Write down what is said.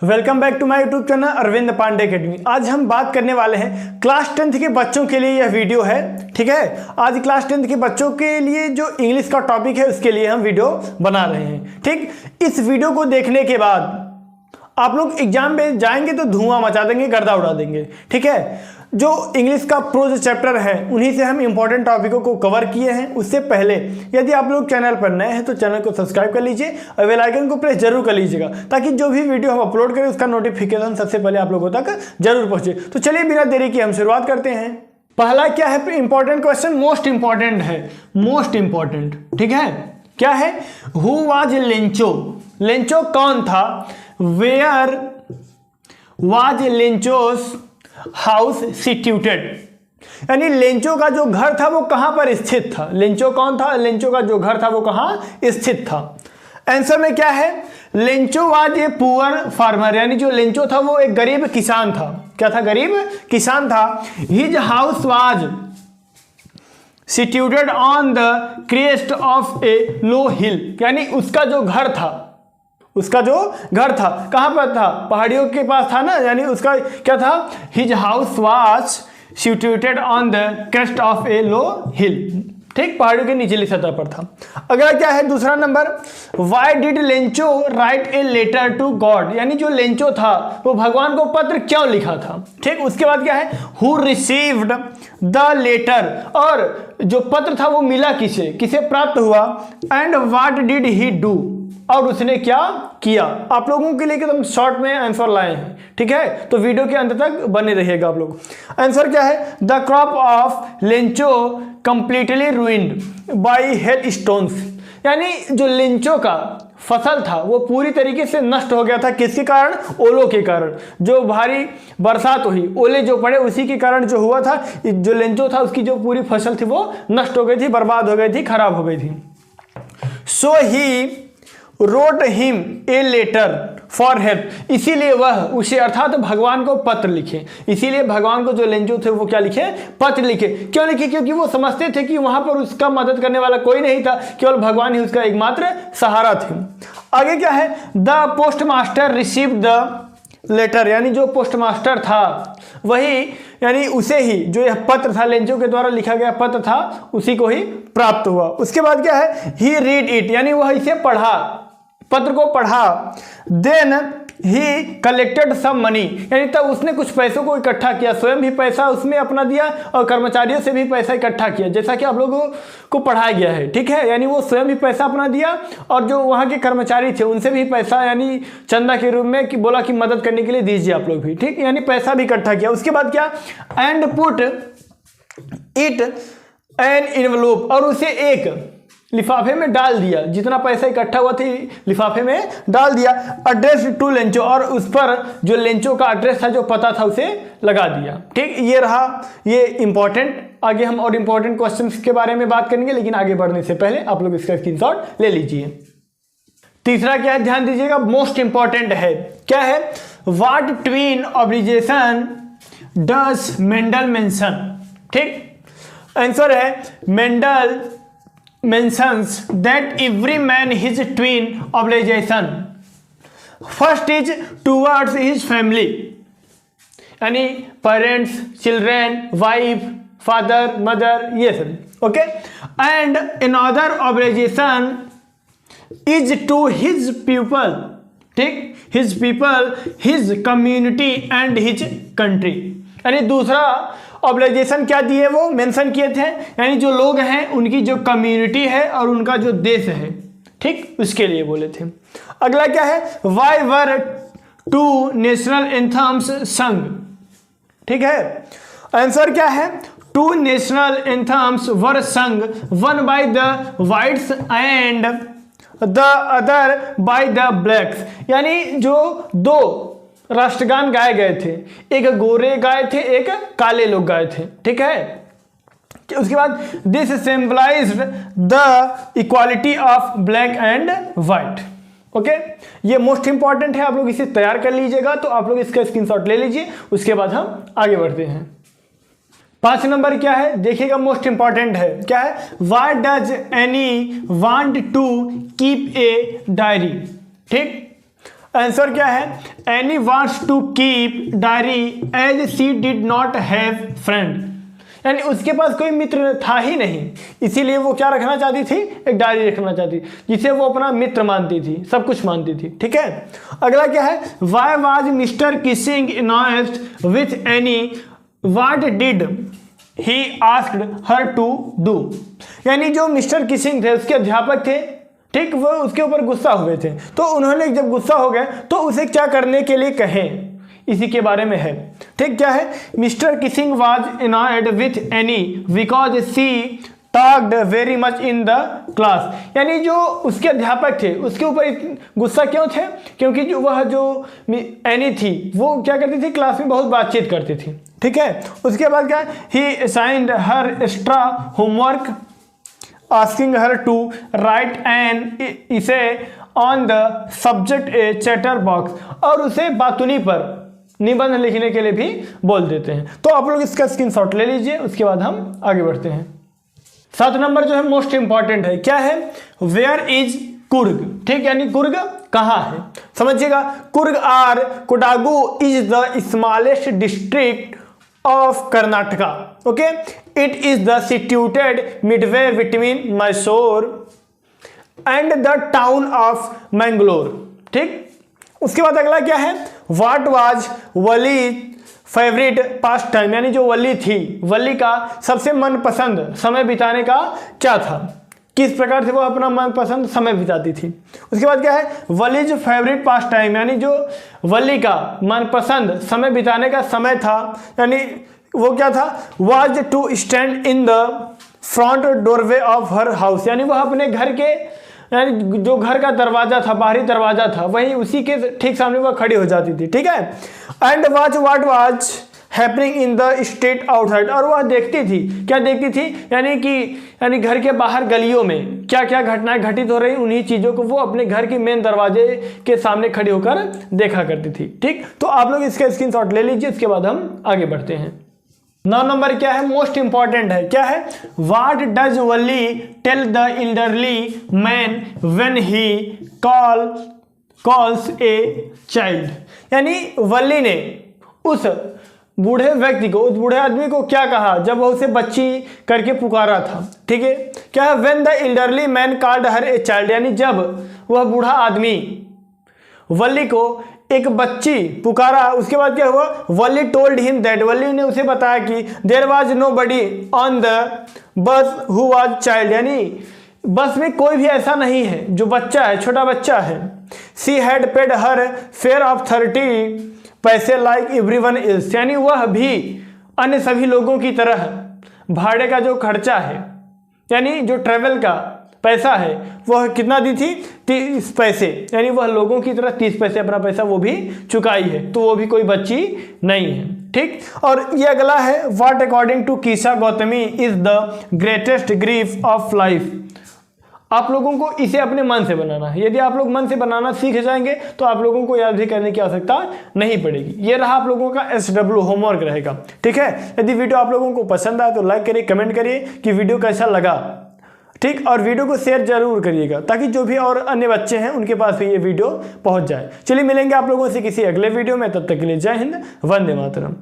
Welcome back to my YouTube channel Arvind Pandey academy. आज हम बात करने वाले हैं क्लास 10th के बच्चों के लिए यह वीडियो है। ठीक है, आज क्लास 10th के बच्चों के लिए जो इंग्लिश का टॉपिक है उसके लिए हम वीडियो बना रहे हैं। ठीक, इस वीडियो को देखने के बाद आप लोग एग्जाम में जाएंगे तो धुआं मचा देंगे, गर्दा उड़ा देंगे। ठीक है, जो इंग्लिश का प्रोज चैप्टर है उन्हीं से हम इंपॉर्टेंट टॉपिकों को कवर किए हैं। उससे पहले यदि आप लोग चैनल पर नए हैं तो चैनल को सब्सक्राइब कर लीजिए और बेल आइकन को प्रेस जरूर कर लीजिएगा, ताकि जो भी वीडियो हम अपलोड करें उसका नोटिफिकेशन सबसे पहले आप लोगों तक जरूर पहुंचे। तो चलिए बिना देरी की हम शुरुआत करते हैं। पहला क्या है, इंपॉर्टेंट क्वेश्चन, मोस्ट इंपॉर्टेंट है, मोस्ट इंपॉर्टेंट। ठीक है, क्या है, हु वाज लेंचो? लेंचो कौन था? Where was Lencho's house situated? यानी लेंचो का जो घर था वो कहां पर स्थित था? लेंचो कौन था? लेंचो का जो घर था वो कहां स्थित था? आंसर में क्या है, Lencho was a poor farmer, यानी जो लेंचो था वो एक गरीब किसान था। क्या था? गरीब किसान था। His house was situated on the crest of a low hill, यानी उसका जो घर था, उसका जो घर था कहां पर था? पहाड़ियों के पास था ना, यानी उसका क्या था? His house was situated on the crest of a low hill. ठीक, पहाड़ियों के निचली सतह पर था। अगला क्या है, दूसरा number, why did Lencho write a letter to God? यानी जो लेंचो था वो भगवान को पत्र क्यों लिखा था? ठीक, उसके बाद क्या है, हु रिसीव्ड द लेटर? और जो पत्र था वो मिला किसे, किसे प्राप्त हुआ? And what did he do? और उसने क्या किया? आप लोगों के लिए एकदम शॉर्ट में आंसर लाए हैं। ठीक है, तो वीडियो के अंत तक बने रहिएगा आप लोग। आंसर क्या है, the crop of Lencho completely ruined by hail stones, यानी जो लेंचो का फसल था वो पूरी तरीके से नष्ट हो गया था। किसके कारण? ओलों के कारण। जो भारी बरसात हुई, ओले जो पड़े, उसी के कारण जो हुआ था, जो लेंचो था उसकी जो पूरी फसल थी वो नष्ट हो गई थी, बर्बाद हो गई थी, खराब हो गई थी। So he wrote him a letter for help, इसीलिए वह उसे अर्थात भगवान को पत्र लिखे। इसीलिए भगवान को जो लेंचो थे वो क्या लिखे? पत्र लिखे। क्यों लिखे? क्योंकि वो समझते थे कि वहां पर उसका मदद करने वाला कोई नहीं था, केवल भगवान ही उसका एकमात्र सहारा थे। आगे क्या है, the post master receive the letter, यानी जो पोस्ट मास्टर था वही, यानी उसे ही जो यह पत्र था, लेंचो के द्वारा लिखा गया पत्र था, उसी को ही प्राप्त हुआ। उसके बाद क्या है, ही रीड इट, यानी वह इसे पढ़ा, पत्र को पढ़ा। Then he collected some money, यानी तब उसने कुछ पैसों को इकट्ठा किया, स्वयं भी पैसा उसमें अपना दिया और कर्मचारियों से भी पैसा इकट्ठा किया, जैसा कि आप लोगों को पढ़ाया गया है। ठीक है, यानी वो स्वयं भी पैसा अपना दिया और जो वहाँ के कर्मचारी थे उनसे भी पैसा, यानी चंदा के रूप में, कि बोला कि मदद करने के लिए दीजिए आप लोग भी। ठीक, यानी पैसा भी इकट्ठा किया। उसके बाद क्या, and put it an envelope, और उसे एक लिफाफे में डाल दिया, जितना पैसा इकट्ठा हुआ था लिफाफे में डाल दिया। एड्रेस टू लेंचो, और उस पर जो लेंचो का एड्रेस था, जो पता था, उसे लगा दिया। ठीक, ये रहा ये इंपॉर्टेंट। आगे हम और इंपॉर्टेंट क्वेश्चंस के बारे में बात करेंगे, लेकिन आगे बढ़ने से पहले आप लोग इसका स्क्रीनशॉट ले लीजिए। तीसरा क्या है, ध्यान दीजिएगा, मोस्ट इंपॉर्टेंट है। क्या है, what tween obligation does Mendel mention? ठीक, आंसर है, Mendel mentions that every man his twin obligation. First is towards his family, यानी parents, children, wife, father, mother, ये सब। Okay, and another obligation is to his people. ठीक, his people, his community and his country, यानी दूसरा obligation क्या दिए, वो mention किए थे, यानी जो लोग हैं उनकी जो कम्युनिटी है और उनका जो देश है, ठीक, उसके लिए बोले थे। अगला क्या है, why were two national anthems sung? ठीक है, आंसर क्या है, to national anthems were sung, one by the whites and the other by the blacks, यानी जो दो राष्ट्रगान गाए गए थे, एक गोरे गाए थे, एक काले लोग गाए थे। ठीक है, उसके बाद this symbolized the equality of black and white. Okay, ये मोस्ट इंपॉर्टेंट है, आप लोग इसे तैयार कर लीजिएगा। तो आप लोग इसका स्क्रीनशॉट ले लीजिए, उसके बाद हम आगे बढ़ते हैं। 5 नंबर क्या है, देखिएगा, मोस्ट इंपॉर्टेंट है। क्या है, why does Anne want to keep a diary? ठीक, आंसर क्या है, Anne wants to keep diary as she did not have friend, यानी उसके पास कोई मित्र था ही नहीं, इसीलिए वो क्या रखना चाहती थी, एक डायरी रखना चाहती, जिसे वो अपना मित्र मानती थी, सब कुछ मानती थी। ठीक है, अगला क्या है, why was mister Keesing annoyed with Anne, what did he asked her to do, यानी जो मिस्टर किसिंग थे उसके अध्यापक थे, ठीक, वो उसके ऊपर गुस्सा हुए थे, तो उन्होंने जब गुस्सा हो गए तो उसे क्या करने के लिए कहें, इसी के बारे में है। ठीक, क्या है, mister Keesing was annoyed with Anne because she talked very much in the class, यानी जो उसके अध्यापक थे उसके ऊपर गुस्सा क्यों थे, क्योंकि जो एनी थी वो क्या करती थी, क्लास में बहुत बातचीत करती थी। ठीक है, उसके बाद क्या, he assigned her extra homework asking her to write an essay on the subject a chatter box, और उसे बातुनी पर निबंध लिखने के लिए भी बोल देते हैं। तो आप लोग इसका स्क्रीनशॉट ले लीजिए, उसके बाद हम आगे बढ़ते हैं। 7 नंबर जो है मोस्ट इंपॉर्टेंट है, क्या है, वेयर इज कुर्ग, ठीक, यानी कुर्ग कहाँ है, समझिएगा, Coorg or Kodagu is the smallest district of Karnataka, okay, it is the situated midway between Mysore and the town of Mangalore. ठीक, उसके बाद अगला क्या है, what was Valli favourite pastime, यानी जो वली थी, वली का सबसे मनपसंद समय बिताने का क्या था, किस प्रकार से वो अपना मनपसंद समय बिताती थी। उसके बाद क्या है, वलीज फेवरेट पास्ट टाइम, यानी जो वली का मनपसंद समय बिताने का समय था, यानी वो क्या था, was to stand in the front doorway of her house, यानी वह अपने घर के, यानी जो घर का दरवाजा था, बाहरी दरवाजा था, वही उसी के ठीक सामने वह खड़ी हो जाती थी। ठीक है, and watch what was happening in the street outside, और वह देखती थी, क्या देखती थी, यानी घर के बाहर गलियों में क्या क्या घटनाएं घटित हो रही, उन्हीं चीज़ों को वो अपने घर के मेन दरवाजे के सामने खड़ी होकर देखा करती थी। ठीक, तो आप लोग इसका स्क्रीनशॉट ले लीजिए, उसके बाद हम आगे बढ़ते हैं। 9 नंबर क्या है, मोस्ट इंपॉर्टेंट है, क्या है, what does Valli tell the elderly man when he calls a child, यानी वली ने उस बूढ़े व्यक्ति को, उस बूढ़े आदमी को क्या कहा जब वह उसे बच्ची करके पुकारा था। ठीक है, क्या है, when the elderly man called her A child, यानी जब वह बूढ़ा आदमी वली को एक बच्ची पुकारा, उसके बाद क्या हुआ, Valli told him that, Valli ने उसे बताया कि there was nobody on the bus who was child, यानी बस में कोई भी ऐसा नहीं है जो बच्चा है, छोटा बच्चा है। She had paid her fair of 30 पैसे लाइक एवरीवन एल्स, यानी वह भी अन्य सभी लोगों की तरह भाड़े का जो खर्चा है, यानी जो ट्रेवल का पैसा है, वह कितना दी थी, 30 पैसे, यानी वह लोगों की तरह 30 पैसे अपना पैसा वो भी चुकाई है, तो वो भी कोई बच्ची नहीं है। ठीक, और ये अगला है, what according to Kisa Gotami is the greatest grief of life, आप लोगों को इसे अपने मन से बनाना है। यदि आप लोग मन से बनाना सीख जाएंगे तो आप लोगों को याद भी करने की आवश्यकता नहीं पड़ेगी। ये रहा आप लोगों का SW होमवर्क रहेगा। ठीक है, यदि वीडियो आप लोगों को पसंद आए तो लाइक करिए, कमेंट करिए कि वीडियो कैसा लगा। ठीक, और वीडियो को शेयर जरूर करिएगा ताकि जो भी और अन्य बच्चे हैं उनके पास भी ये वीडियो पहुंच जाए। चलिए मिलेंगे आप लोगों से किसी अगले वीडियो में, तब तक के लिए जय हिंद, वंदे मातरम।